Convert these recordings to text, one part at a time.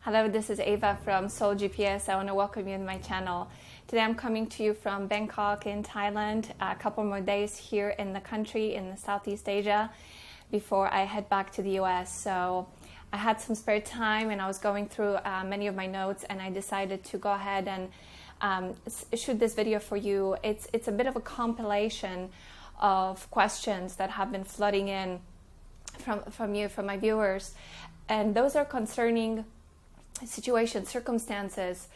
Hello, this is Ava from Soul GPS. I want to welcome you in my channel. Today I'm coming to you from Bangkok in Thailand, a couple more days here in the country in the Southeast Asia before I head back to the US. So I had some spare time and I was going through many of my notes, and I decided to go ahead and shoot this video for you. It's a bit of a compilation of questions that have been flooding in from my viewers, and those are concerning situations, circumstances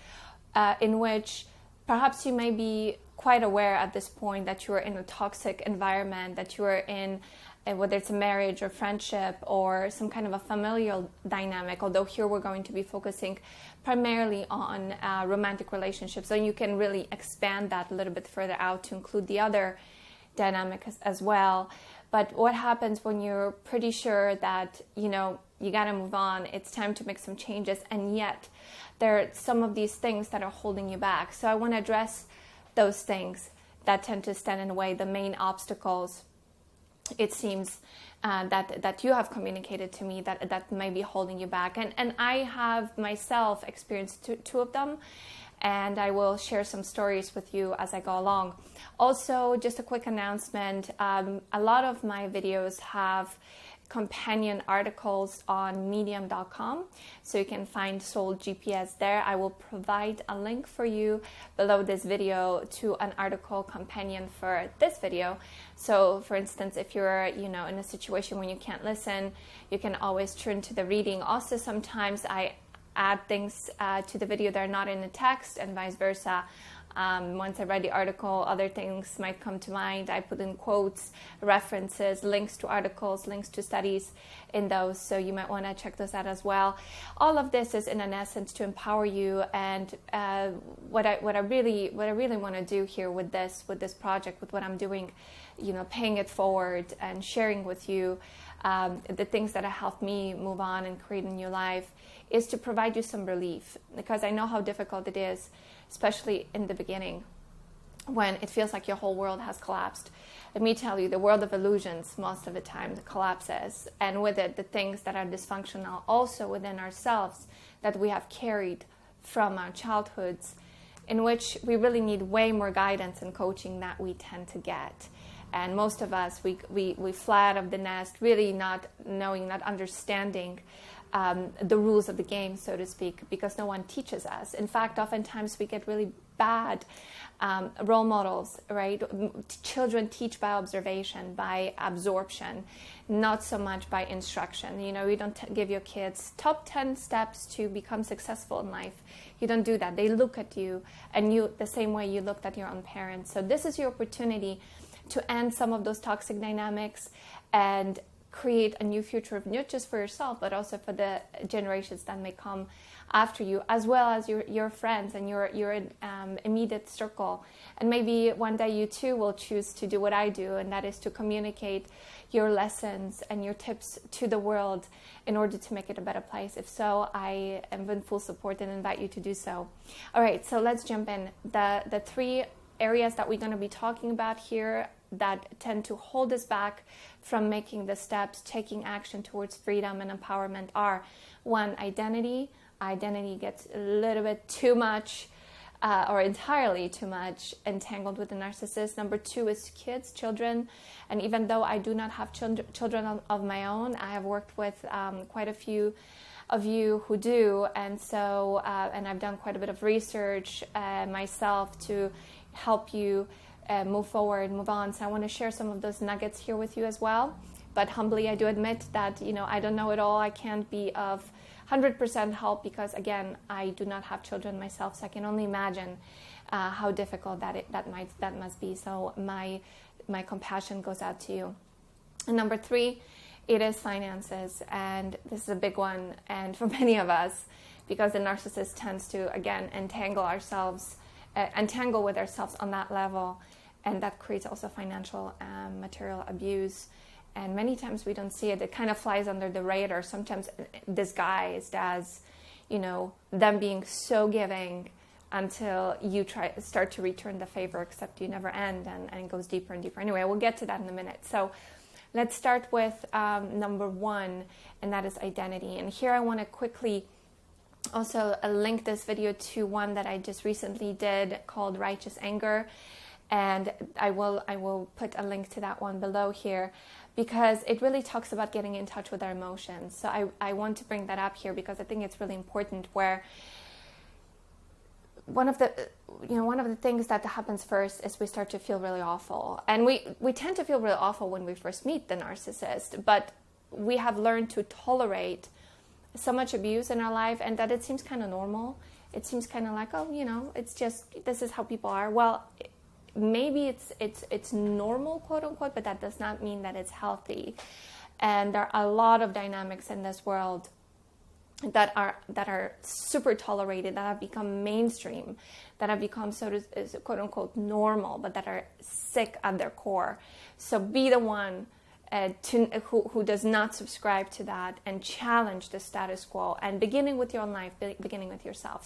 in which perhaps you may be quite aware at this point that you are in a toxic environment, that you are in, whether it's a marriage or friendship or some kind of a familial dynamic, although here we're going to be focusing primarily on romantic relationships. So you can really expand that a little bit further out to include the other dynamics as well. But what happens when you're pretty sure that, you got to move on, it's time to make some changes, and yet there are some of these things that are holding you back. So I want to address those things that tend to stand in the way, the main obstacles, it seems, that you have communicated to me that may be holding you back. And I have myself experienced two of them, and I will share some stories with you as I go along. Also, just a quick announcement, a lot of my videos have companion articles on medium.com, so you can find Soul GPS there. I will provide a link for you below this video to an article companion for this video. So for instance, if you're in a situation when you can't listen, you can always turn to the reading. Also, sometimes I add things to the video that are not in the text, and vice versa. Once I read the article, other things might come to mind. I put in quotes, references, links to articles, links to studies in those, so you might want to check those out as well. All of this is in an essence to empower you, and what I really want to do here with this project, with what I'm doing, paying it forward and sharing with you the things that have helped me move on and create a new life, is to provide you some relief, because I know how difficult it is, especially in the beginning, when it feels like your whole world has collapsed. Let me tell you, the world of illusions most of the time collapses, and with it, the things that are dysfunctional also within ourselves that we have carried from our childhoods, in which we really need way more guidance and coaching that we tend to get. And most of us, we fly out of the nest, really not knowing, not understanding the rules of the game, so to speak, because no one teaches us. In fact, oftentimes we get really bad role models, right? Children teach by observation, by absorption, not so much by instruction. You don't give your kids top 10 steps to become successful in life. You don't do that. They look at you, and you the same way you looked at your own parents. So this is your opportunity to end some of those toxic dynamics and create a new future, not just for yourself, but also for the generations that may come after you, as well as your friends and your immediate circle. And maybe one day you too will choose to do what I do, and that is to communicate your lessons and your tips to the world in order to make it a better place. If so, I am in full support and invite you to do so. All right, so let's jump in. The three areas that we're going to be talking about here that tend to hold us back from making the steps, taking action towards freedom and empowerment are: one, identity. Identity gets a little bit too much or entirely too much entangled with the narcissist. Number two is children. And even though I do not have children of my own, I have worked with quite a few of you who do, and so and I've done quite a bit of research myself to help you move forward, move on. So I want to share some of those nuggets here with you as well. But humbly, I do admit that, I don't know it all. I can't be of 100% help because, again, I do not have children myself. So I can only imagine how difficult that must be. So my compassion goes out to you. And number three, it is finances. And this is a big one. And for many of us, because the narcissist tends to, again, entangle with ourselves on that level. And that creates also financial material abuse. And many times we don't see it. It kind of flies under the radar, sometimes disguised as, them being so giving until you start to return the favor, except you never end, and it goes deeper and deeper. Anyway, we'll get to that in a minute. So let's start with number one, and that is identity. And here I want to quickly Also, I'll link this video to one that I just recently did called Righteous Anger. And I will put a link to that one below here, because it really talks about getting in touch with our emotions. So I want to bring that up here because I think it's really important, where one of the things that happens first is we start to feel really awful. And we tend to feel really awful when we first meet the narcissist, but we have learned to tolerate so much abuse in our life, and that it seems kind of normal. It seems kind of like, oh, it's just, this is how people are. Well, maybe it's normal, quote unquote, but that does not mean that it's healthy. And there are a lot of dynamics in this world that are super tolerated, that have become mainstream, that have become quote unquote normal, but that are sick at their core. So be the one who does not subscribe to that, and challenge the status quo, and beginning with your own life, beginning with yourself.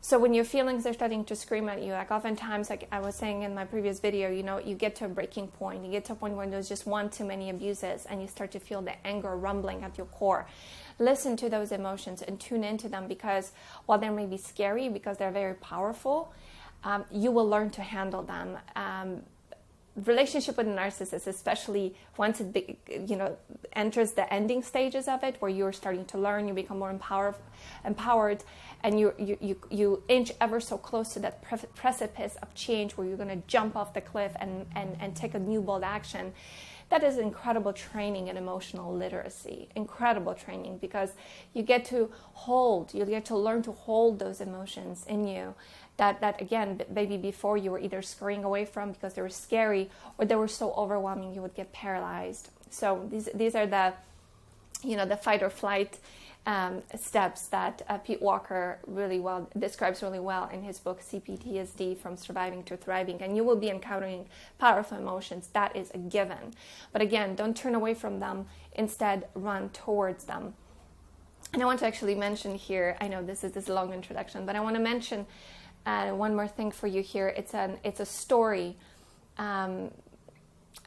So when your feelings are starting to scream at you, like oftentimes, like I was saying in my previous video, you get to a breaking point. You get to a point where there's just one too many abuses, and you start to feel the anger rumbling at your core. Listen to those emotions and tune into them, because while they may be scary, because they're very powerful, you will learn to handle them. Relationship with a narcissist, especially once it enters the ending stages of it, where you're starting to learn, you become more empowered, and you inch ever so close to that precipice of change, where you're going to jump off the cliff and take a new bold action. That is incredible training in emotional literacy, incredible training, because you get to learn to hold those emotions in you that again, maybe before you were either scurrying away from because they were scary, or they were so overwhelming you would get paralyzed. So these are the fight or flight steps that Pete Walker describes really well in his book CPTSD, From Surviving to Thriving. And you will be encountering powerful emotions. That is a given. But again, don't turn away from them. Instead, run towards them. And I want to actually mention here, I know this is a long introduction, but I want to mention one more thing for you here. It's a story. I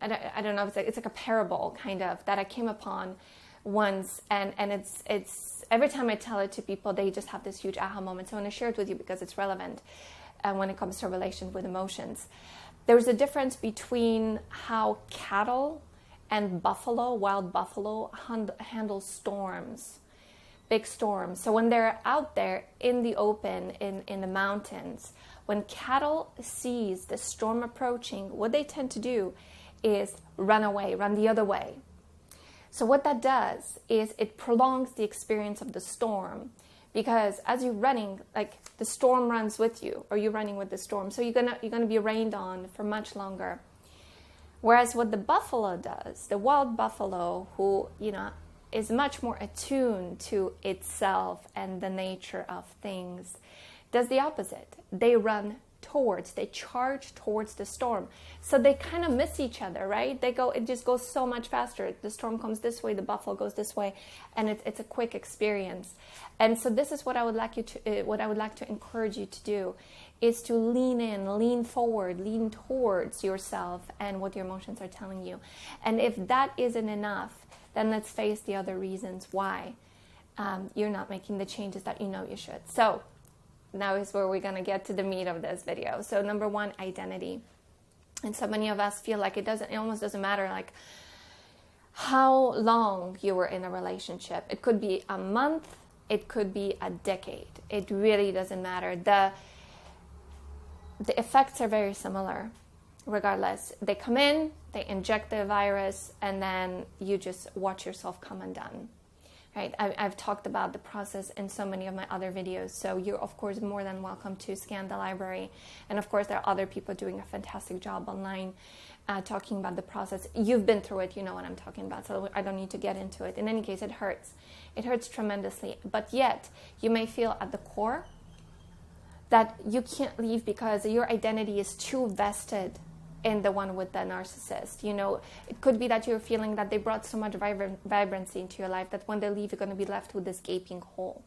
don't know. It's like a parable kind of that I came upon once, and it's every time I tell it to people, they just have this huge aha moment. So I want to share it with you because it's relevant when it comes to a relation with emotions. There's a difference between how cattle and wild buffalo handle storms. Big storms. So when they're out there in the open, in the mountains, when cattle sees the storm approaching, what they tend to do is run away, run the other way. So what that does is it prolongs the experience of the storm, because as you're running, like the storm runs with you, or you're running with the storm. So you're gonna be rained on for much longer. Whereas what the buffalo does, the wild buffalo, who is much more attuned to itself and the nature of things, does the opposite. They charge towards the storm. So they kind of miss each other, right? It just goes so much faster. The storm comes this way, the buffalo goes this way, and it's a quick experience. And so this is what I would like to encourage you to do, is to lean in, lean forward, lean towards yourself and what your emotions are telling you. And if that isn't enough, then let's face the other reasons why you're not making the changes that you know you should. So now is where we're going to get to the meat of this video. So number one, identity. And so many of us feel like it almost doesn't matter like how long you were in a relationship. It could be a month, it could be a decade. It really doesn't matter. The effects are very similar. Regardless, they come in, they inject the virus, and then you just watch yourself come undone, right? I've talked about the process in so many of my other videos, so you're of course more than welcome to scan the library. And of course there are other people doing a fantastic job online talking about the process. You've been through it, you know what I'm talking about, so I don't need to get into it. In any case, it hurts. It hurts tremendously, but yet you may feel at the core that you can't leave because your identity is too vested in the one with the narcissist. It could be that you're feeling that they brought so much vibrancy into your life that when they leave, you're going to be left with this gaping hole,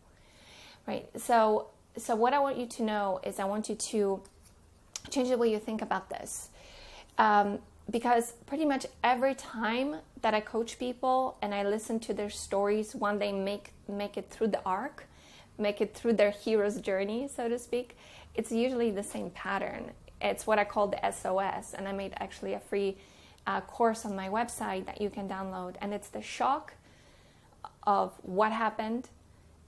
right? So what I want you to know is I want you to change the way you think about this. Because pretty much every time that I coach people and I listen to their stories when they make it through the arc, make it through their hero's journey, so to speak, it's usually the same pattern. It's what I call the SOS, and I made actually a free course on my website that you can download, and it's the shock of what happened.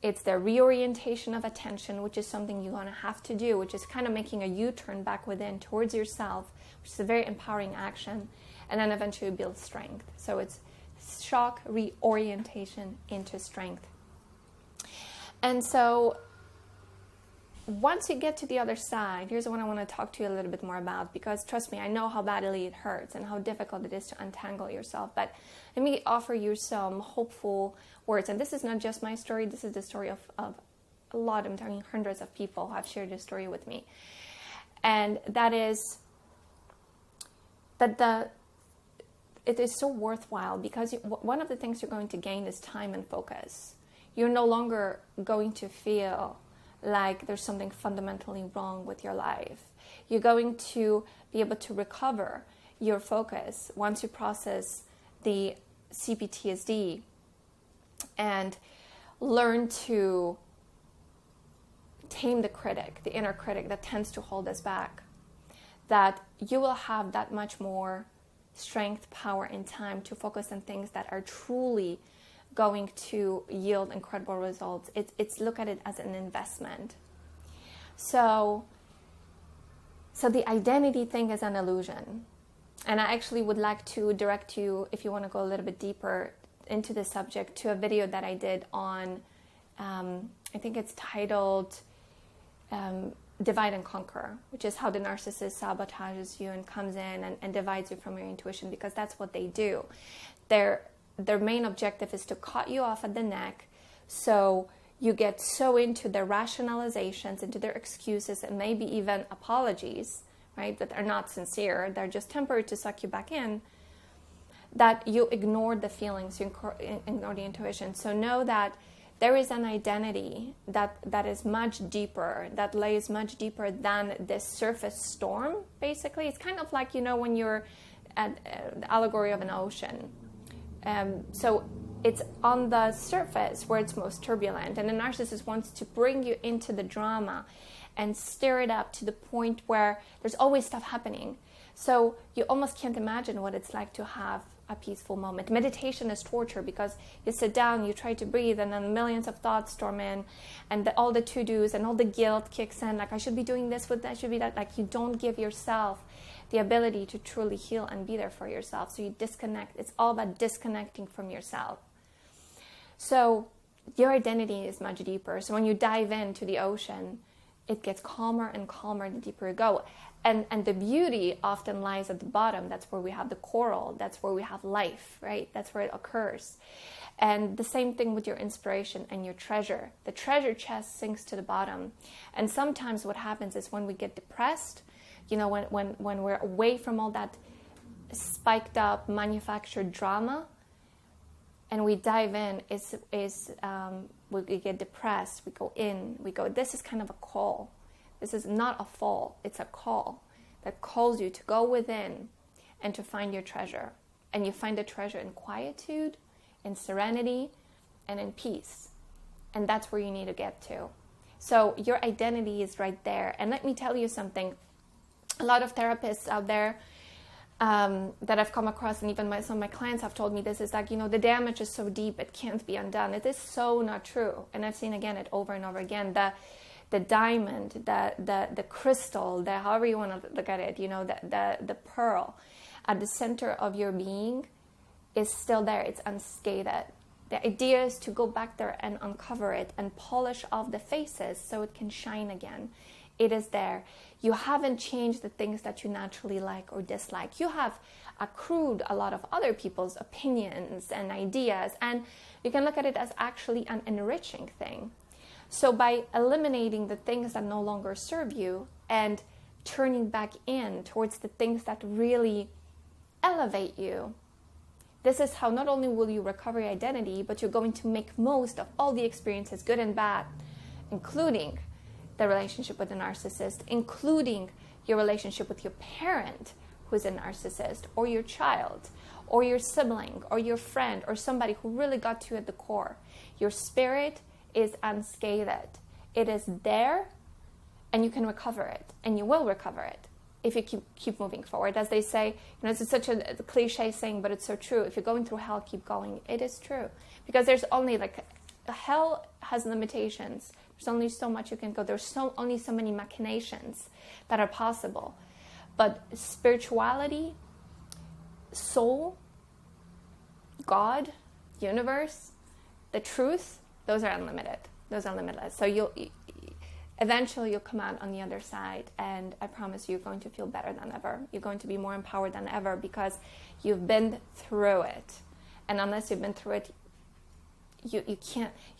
It's the reorientation of attention, which is something you're going to have to do, which is kind of making a U-turn back within towards yourself, which is a very empowering action, and then eventually build strength. So it's shock, reorientation into strength. And so once you get to the other side, here's what I want to talk to you a little bit more about, because trust me, I know how badly it hurts and how difficult it is to untangle yourself. But let me offer you some hopeful words. And this is not just my story. This is the story of a lot, I'm talking hundreds of people who have shared this story with me. And that is that it is so worthwhile, because one of the things you're going to gain is time and focus. You're no longer going to feel like there's something fundamentally wrong with your life. You're going to be able to recover your focus once you process the CPTSD and learn to tame the critic, the inner critic that tends to hold us back. That you will have that much more strength, power, and time to focus on things that are truly going to yield incredible results. It's look at it as an investment. So the identity thing is an illusion. And I actually would like to direct you, if you want to go a little bit deeper into the subject, to a video that I did on, I think it's titled Divide and Conquer, which is how the narcissist sabotages you and comes in and divides you from your intuition, because that's what they do. Their main objective is to cut you off at the neck, so you get so into their rationalizations, into their excuses, and maybe even apologies, right, that are not sincere, they're just temporary to suck you back in, that you ignore the feelings, you ignore the intuition. So know that there is an identity that is much deeper, that lays much deeper than this surface storm, basically. It's kind of like, when you're at the allegory of an ocean. So it's on the surface where it's most turbulent, and the narcissist wants to bring you into the drama and stir it up to the point where there's always stuff happening. So you almost can't imagine what it's like to have a peaceful moment. Meditation is torture, because you sit down, you try to breathe, and then millions of thoughts storm in, and all the to-dos and all the guilt kicks in, like I should be doing this, with that should be that. Like, you don't give yourself the ability to truly heal and be there for yourself. So you disconnect. It's all about disconnecting from yourself. So your identity is much deeper. So when you dive into the ocean, it gets calmer and calmer the deeper you go. And the beauty often lies at the bottom. That's where we have the coral. That's where we have life, right? That's where it occurs. And the same thing with your inspiration and your treasure. The treasure chest sinks to the bottom. And sometimes what happens is when we get depressed, when we're away from all that spiked up manufactured drama, and we dive in, we get depressed, we go in, this is kind of a call. This is not a fall, it's a call that calls you to go within and to find your treasure. And you find the treasure in quietude, in serenity, and in peace. And that's where you need to get to. So your identity is right there. And let me tell you something. A lot of therapists out there that I've come across, and even some of my clients have told me this, is like, the damage is so deep, it can't be undone. It is so not true. And I've seen it over and over again. The diamond, the crystal, however you want to look at it, the pearl at the center of your being is still there. It's unscathed. The idea is to go back there and uncover it and polish off the faces so it can shine again. It is there. You haven't changed the things that you naturally like or dislike. You have accrued a lot of other people's opinions and ideas, and you can look at it as actually an enriching thing. So by eliminating the things that no longer serve you and turning back in towards the things that really elevate you, this is how not only will you recover your identity, but you're going to make most of all the experiences, good and bad, including the relationship with a narcissist, including your relationship with your parent who's a narcissist, or your child, or your sibling, or your friend, or somebody who really got to you at the core. Your spirit is unscathed. It is there, and you can recover it, and you will recover it if you keep moving forward. As they say, it's such a cliche saying, but it's so true. If you're going through hell, keep going. It is true, because there's only hell has limitations. There's only so much you can go. There's only so many machinations that are possible. But spirituality, soul, God, universe, the truth, those are unlimited. Those are limitless. So eventually you'll come out on the other side, and I promise you're going to feel better than ever. You're going to be more empowered than ever because you've been through it. And unless you've been through it, you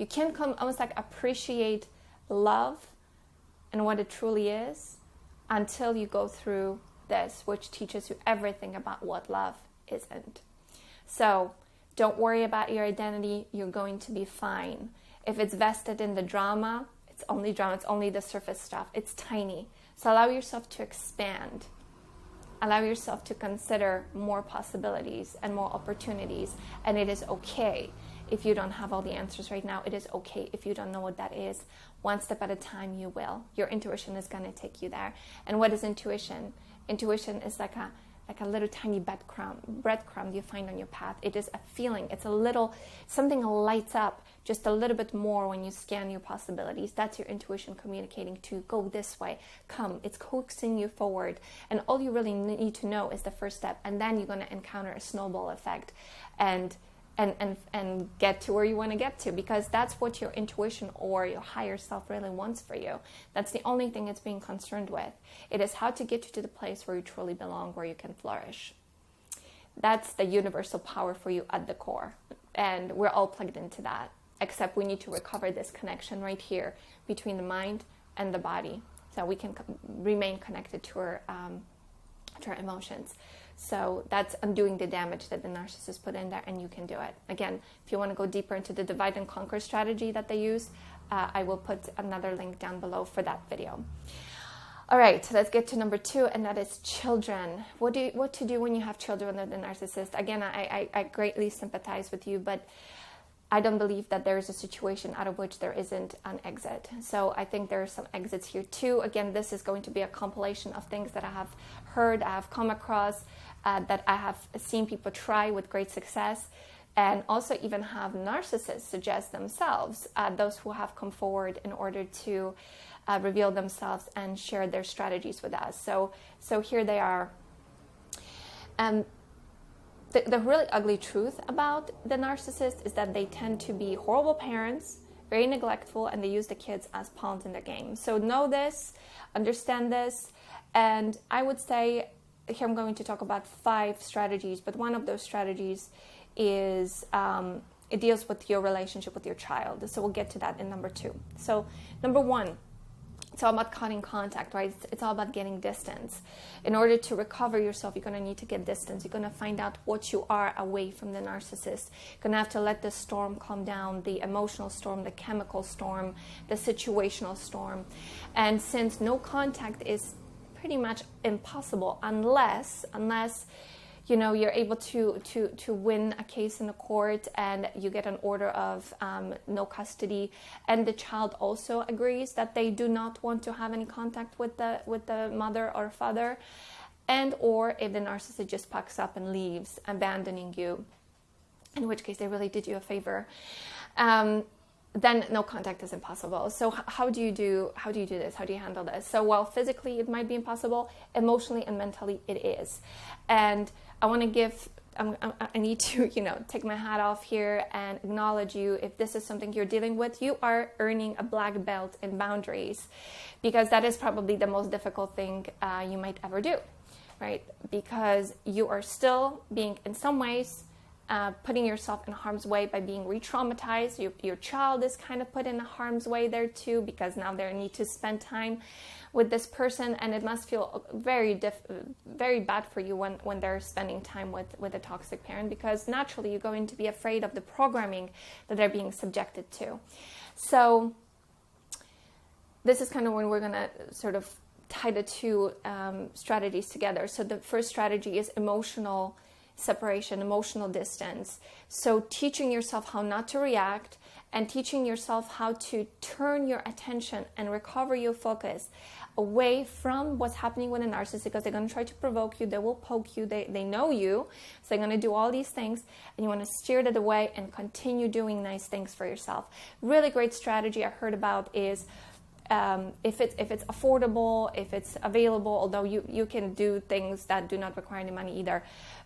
can't come almost like appreciate love and what it truly is until you go through this, which teaches you everything about what love isn't. So don't worry about your identity. You're going to be fine. If it's vested in the drama, it's only drama. It's only the surface stuff. It's tiny. So allow yourself to expand. Allow yourself to consider more possibilities and more opportunities. And it is okay if you don't have all the answers right now. It is okay if you don't know what that is. One step at a time, you will. Your intuition is going to take you there. And what is intuition? Intuition is like a little tiny breadcrumb you find on your path. It is a feeling. It's a little, something lights up just a little bit more when you scan your possibilities. That's your intuition communicating to go this way. Come. It's coaxing you forward. And all you really need to know is the first step. And then you're going to encounter a snowball effect and get to where you want to get to, because that's what your intuition or your higher self really wants for you. That's the only thing it's being concerned with. It is how to get you to the place where you truly belong, where you can flourish. That's the universal power for you at the core. And we're all plugged into that, except we need to recover this connection right here between the mind and the body, so we can remain connected to our emotions. So that's undoing the damage that the narcissist put in there, and you can do it. Again, if you want to go deeper into the divide and conquer strategy that they use, I will put another link down below for that video. All right, so let's get to number 2, and that is children. What to do when you have children with the narcissist? Again, I greatly sympathize with you, but I don't believe that there is a situation out of which there isn't an exit. So I think there are some exits here too. Again, this is going to be a compilation of things that I have heard, I have come across, that I have seen people try with great success, and also even have narcissists suggest themselves, those who have come forward in order to reveal themselves and share their strategies with us. So here they are. The really ugly truth about the narcissist is that they tend to be horrible parents, very neglectful, and they use the kids as pawns in the game. So know this, understand this, and I would say, here I'm going to talk about 5 strategies, but one of those strategies is, it deals with your relationship with your child. So we'll get to that in number 2. So number 1, it's all about cutting contact, right? It's all about getting distance. In order to recover yourself, you're going to need to get distance. You're going to find out what you are away from the narcissist. You're going to have to let the storm calm down, the emotional storm, the chemical storm, the situational storm. And since no contact is pretty much impossible unless you're able to win a case in the court and you get an order of no custody, and the child also agrees that they do not want to have any contact with the mother or father, and or if the narcissist just packs up and leaves, abandoning you, in which case they really did you a favor, then no contact is impossible. So how do you do this? How do you handle this? So while physically it might be impossible, emotionally and mentally it is. And I want to I need to, take my hat off here and acknowledge you. If this is something you're dealing with, you are earning a black belt in boundaries, because that is probably the most difficult thing you might ever do, right? Because you are still being, in some ways, putting yourself in harm's way by being re-traumatized. Your child is kind of put in harm's way there too, because now they need to spend time with this person, and it must feel very bad for you when they're spending time with a toxic parent, because naturally you're going to be afraid of the programming that they're being subjected to. So this is kind of when we're going to sort of tie the 2 strategies together. So the first strategy is emotional separation, emotional distance. So teaching yourself how not to react and teaching yourself how to turn your attention and recover your focus away from what's happening with a narcissist, because they're going to try to provoke you, they will poke you, they know you, so they're going to do all these things, and you want to steer that away and continue doing nice things for yourself. Really great strategy I heard about is if it's affordable, if it's available, although you can do things that do not require any money either.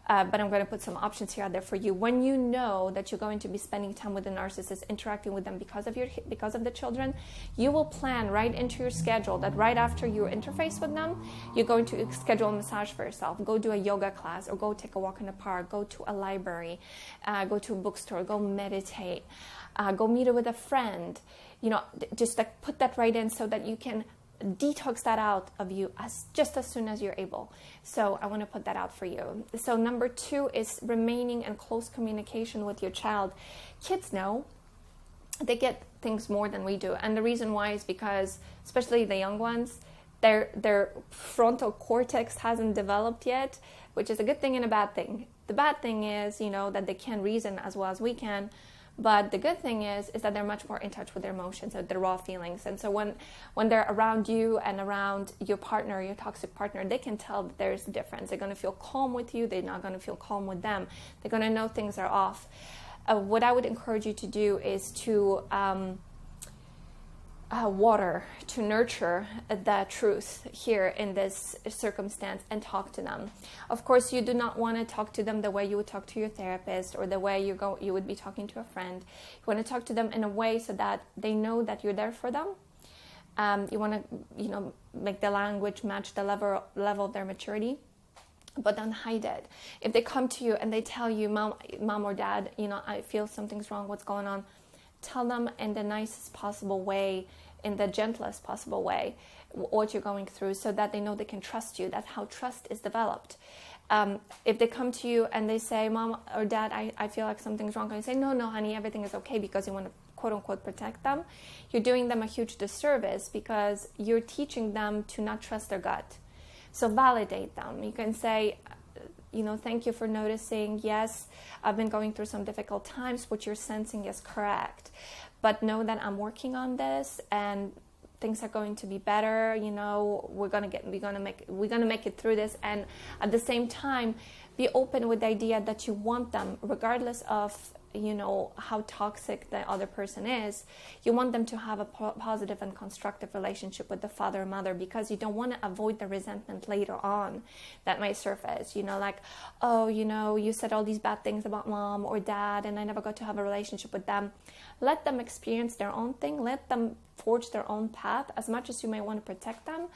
But I'm going to put some options here out there for you. When you know that you're going to be spending time with the narcissist, interacting with them because of the children, you will plan right into your schedule that right after you interface with them, you're going to schedule a massage for yourself, go do a yoga class, or go take a walk in the park, go to a library, go to a bookstore, go meditate, go meet with a friend. Just like put that right in so that you can detox that out of you just as soon as you're able. So I want to put that out for you. So number 2 is remaining in close communication with your child. Kids know. They get things more than we do. And the reason why is because, especially the young ones, their frontal cortex hasn't developed yet, which is a good thing and a bad thing. The bad thing is, that they can't reason as well as we can. But the good thing is that they're much more in touch with their emotions, their raw feelings. And so when they're around you and around your partner, your toxic partner, they can tell that there's a difference. They're going to feel calm with you. They're not going to feel calm with them. They're going to know things are off. What I would encourage you to do is to water, to nurture the truth here in this circumstance and talk to them. Of course, you do not want to talk to them the way you would talk to your therapist or the way you would be talking to a friend. You want to talk to them in a way so that they know that you're there for them. You want to, make the language match the level of their maturity, but don't hide it. If they come to you and they tell you, mom or dad, I feel something's wrong, what's going on? Tell them in the nicest possible way, in the gentlest possible way, what you're going through, so that they know they can trust you. That's how trust is developed. If they come to you and they say, mom or dad, I feel like something's wrong, and you say, no, honey, everything is okay, because you want to quote unquote protect them, you're doing them a huge disservice, because you're teaching them to not trust their gut. So validate them. You can say, thank you for noticing. Yes, I've been going through some difficult times. What you're sensing is correct. But know that I'm working on this and things are going to be better. We're gonna make it through this. And at the same time, be open with the idea that you want them, regardless of how toxic the other person is. You want them to have a positive and constructive relationship with the father or mother, because you don't want to avoid the resentment later on that might surface. You said all these bad things about mom or dad and I never got to have a relationship with them. Let them experience their own thing. Let them forge their own path. As much as you may want to protect them,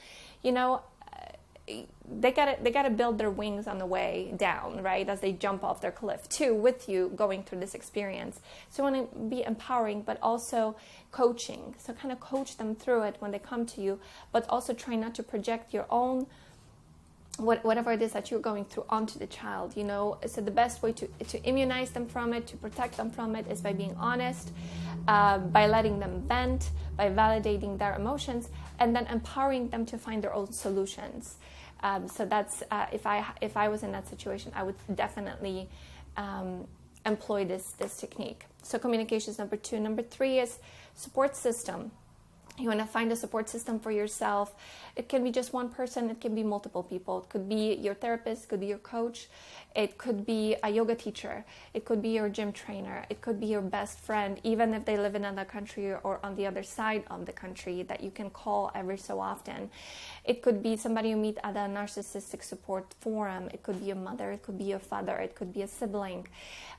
they gotta build their wings on the way down, right? As they jump off their cliff too, with you going through this experience. So you want to be empowering, but also coaching. So kind of coach them through it when they come to you, but also try not to project your own whatever it is that you're going through onto the child. So the best way to immunize them from it, to protect them from it, is by being honest, by letting them vent, by validating their emotions, and then empowering them to find their own solutions. So that's if I was in that situation, I would definitely employ this technique. So communication is number 2. Number 3 is support system. You want to find a support system for yourself. It can be just one person. It can be multiple people. It could be your therapist. It could be your coach. It could be a yoga teacher. It could be your gym trainer. It could be your best friend, even if they live in another country or on the other side of the country, that you can call every so often. It could be somebody you meet at a narcissistic support forum. It could be a mother. It could be a father. It could be a sibling.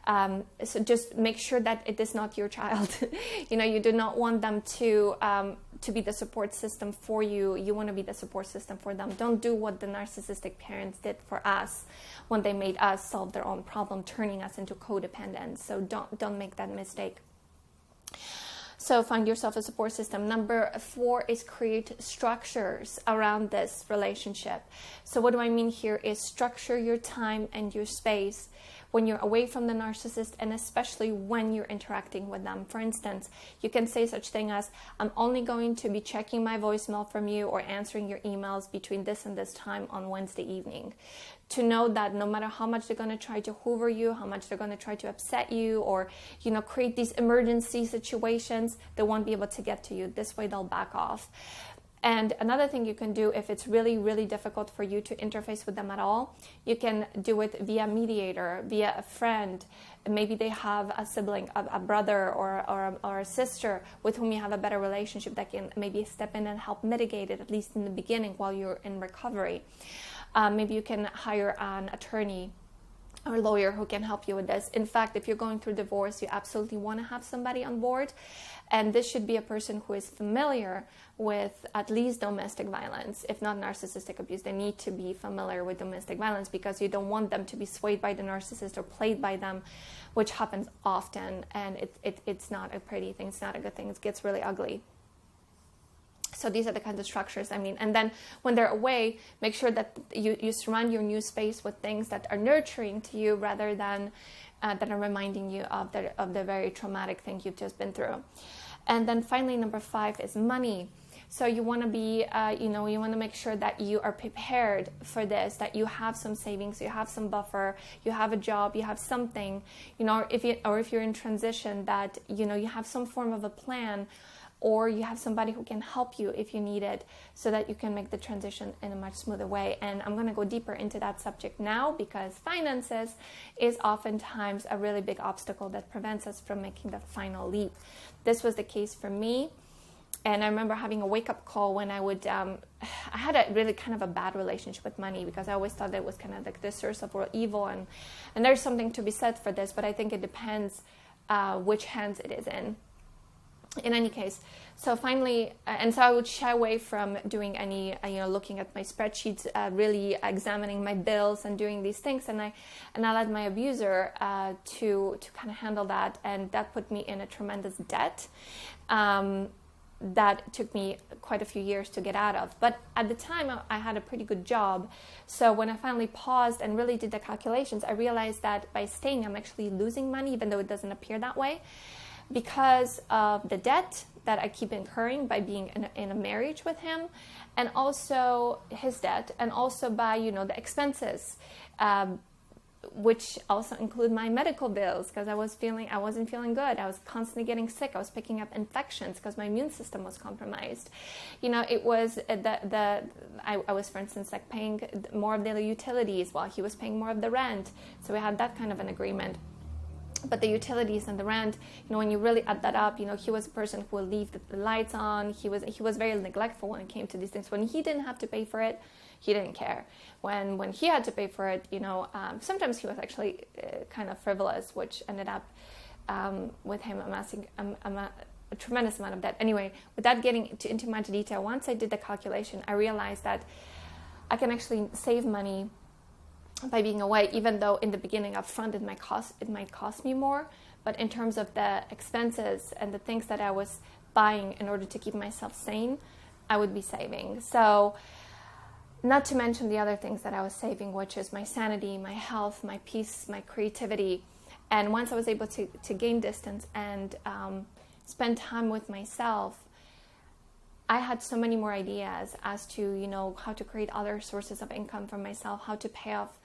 So just make sure that it is not your child. You do not want them to be the support system for you. You want to be the support system for them. Don't do what the narcissistic parents did for us when they made us solve their own problem, turning us into codependents. So don't make that mistake. So find yourself a support system. Number 4 is create structures around this relationship. So what do I mean here is structure your time and your space when you're away from the narcissist, and especially when you're interacting with them. For instance, you can say such thing as, I'm only going to be checking my voicemail from you or answering your emails between this and this time on Wednesday evening. To know that no matter how much they're going to try to hoover you, how much they're going to try to upset you, or, you know, create these emergency situations, they won't be able to get to you. This way they'll back off. And another thing you can do, if it's really, really difficult for you to interface with them at all, you can do it via a mediator, via a friend. Maybe they have a sibling, a brother or a sister with whom you have a better relationship that can maybe step in and help mitigate it, at least in the beginning while you're in recovery. Maybe you can hire an attorney or lawyer who can help you with this. In fact, if you're going through divorce, you absolutely want to have somebody on board. And this should be a person who is familiar with at least domestic violence, if not narcissistic abuse. They need to be familiar with domestic violence, because you don't want them to be swayed by the narcissist or played by them, which happens often. And it's not a pretty thing. It's not a good thing. It gets really ugly. So these are the kinds of structures, I mean. And then when they're away, make sure that you surround your new space with things that are nurturing to you rather than that are reminding you of the very traumatic thing you've just been through. And then finally, number 5 is money. So you want to be, you want to make sure that you are prepared for this, that you have some savings, you have some buffer, you have a job, you have something, if you're in transition, that, you have some form of a plan, or you have somebody who can help you if you need it, so that you can make the transition in a much smoother way. And I'm going to go deeper into that subject now, because finances is oftentimes a really big obstacle that prevents us from making the final leap. This was the case for me. And I remember having a wake-up call when I had a really kind of a bad relationship with money, because I always thought that it was kind of like the source of all evil. And there's something to be said for this, but I think it depends which hands it is in. In any case, so finally, and so I would shy away from doing any, looking at my spreadsheets, really examining my bills and doing these things. And I let my abuser to kind of handle that, and that put me in a tremendous debt. That took me quite a few years to get out of. But at the time, I had a pretty good job. So when I finally paused and really did the calculations, I realized that by staying, I'm actually losing money, even though it doesn't appear that way, because of the debt that I keep incurring by being in a marriage with him, and also his debt, and also by, the expenses, which also include my medical bills, because I wasn't feeling good. I was constantly getting sick. I was picking up infections because my immune system was compromised. It was I was, for instance, like paying more of the utilities while he was paying more of the rent. So we had that kind of an agreement. But the utilities and the rent, when you really add that up, he was a person who would leave the lights on. He was very neglectful when it came to these things. When he didn't have to pay for it, he didn't care. When he had to pay for it, sometimes he was actually kind of frivolous, which ended up with him amassing a tremendous amount of debt. Anyway, without getting into much detail, once I did the calculation, I realized that I can actually save money by being away, even though in the beginning up front it might cost me more. But in terms of the expenses and the things that I was buying in order to keep myself sane, I would be saving. So, not to mention the other things that I was saving, which is my sanity, my health, my peace, my creativity. And once I was able to gain distance and spend time with myself, I had so many more ideas as to, how to create other sources of income for myself, how to pay off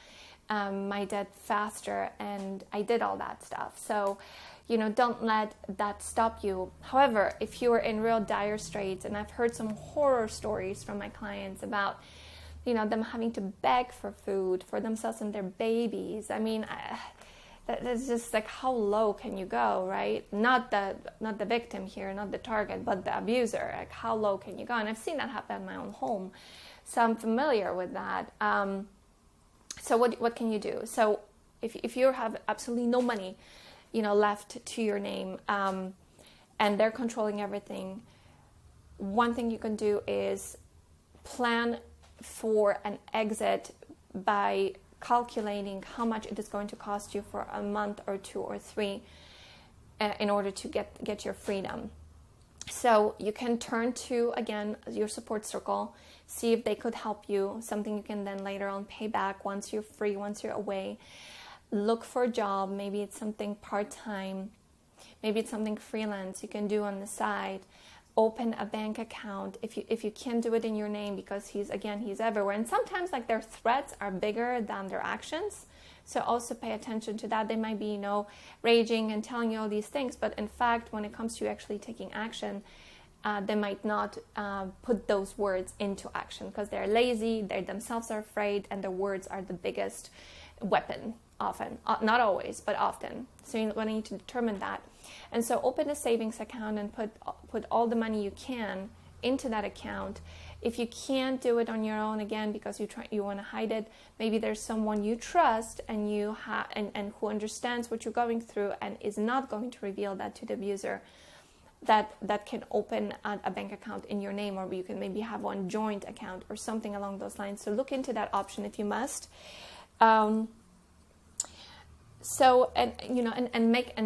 my debt faster, and I did all that stuff. So, don't let that stop you. However, if you are in real dire straits, and I've heard some horror stories from my clients about, them having to beg for food for themselves and their babies. I mean, that's just like, how low can you go, right? Not the victim here, not the target, but the abuser. Like, how low can you go? And I've seen that happen in my own home, so I'm familiar with that. So what can you do? So if you have absolutely no money, left to your name, and they're controlling everything, one thing you can do is plan for an exit by calculating how much it is going to cost you for a month or 2 or 3 in order to get your freedom. So you can turn to, again, your support circle, see if they could help you, something you can then later on pay back once you're free, once you're away. look for a job. Maybe it's something part-time. Maybe it's something freelance you can do on the side. Open a bank account if you can't do it in your name, because he's everywhere. And sometimes like their threats are bigger than their actions. So also pay attention to that. They might be, raging and telling you all these things, but in fact, when it comes to you actually taking action, they might not put those words into action because they're lazy, they themselves are afraid, and their words are the biggest weapon often. Not always, but often. So you're going to need to determine that. And so open a savings account and put all the money you can into that account. If you can't do it on your own, again, because you want to hide it, maybe there's someone you trust and and who understands what you're going through and is not going to reveal that to the abuser, that can open a bank account in your name, or you can maybe have one joint account or something along those lines. So look into that option if you must.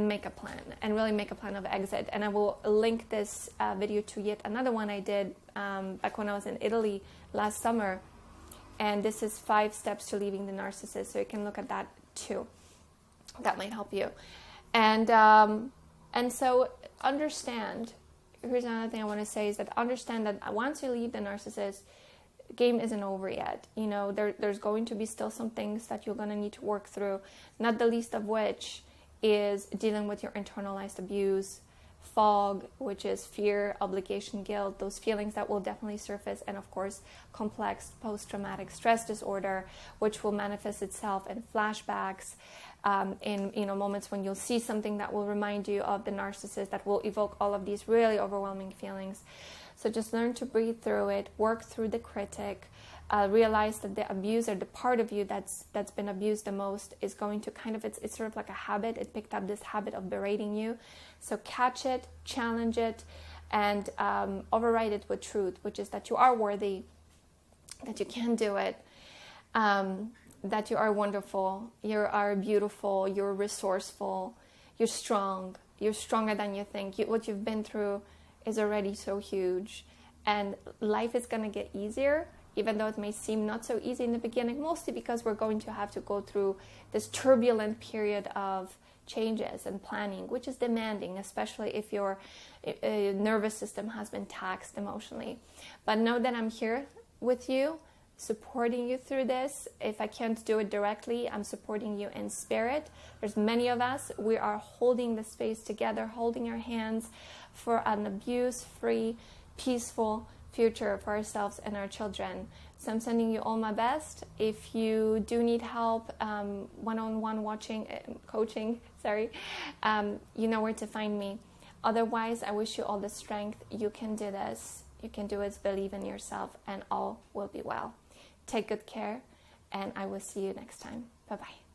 Make a plan, and really make a plan of exit. And I will link this video to yet another one I did back when I was in Italy last summer. And this is 5 steps to leaving the narcissist. So you can look at that too. That might help you. And so understand, here's another thing I want to say, is that understand that once you leave the narcissist, game isn't over yet. There's going to be still some things that you're going to need to work through, not the least of which is dealing with your internalized abuse, fog, which is fear, obligation, guilt, those feelings that will definitely surface, and of course complex post-traumatic stress disorder, which will manifest itself in flashbacks, in moments when you'll see something that will remind you of the narcissist, that will evoke all of these really overwhelming feelings. So just learn to breathe through it, work through the critic, realize that the abuser, the part of you that's been abused the most, is going to it's sort of like a habit. It picked up this habit of berating you. So catch it, challenge it, and override it with truth, which is that you are worthy, that you can do it, that you are wonderful, you are beautiful, you're resourceful, you're strong, you're stronger than you think. What you've been through is already so huge, and life is going to get easier, even though it may seem not so easy in the beginning, mostly because we're going to have to go through this turbulent period of changes and planning, which is demanding, especially if your nervous system has been taxed emotionally. But know that I'm here with you, supporting you through this. If I can't do it directly, I'm supporting you in spirit. There's many of us. We are holding the space together, holding our hands for an abuse-free, peaceful future for ourselves and our children. So I'm sending you all my best. If you do need help, one-on-one coaching, you know where to find me. Otherwise, I wish you all the strength. You can do this. You can do it. Believe in yourself, and all will be well. Take good care, and I will see you next time. Bye-bye.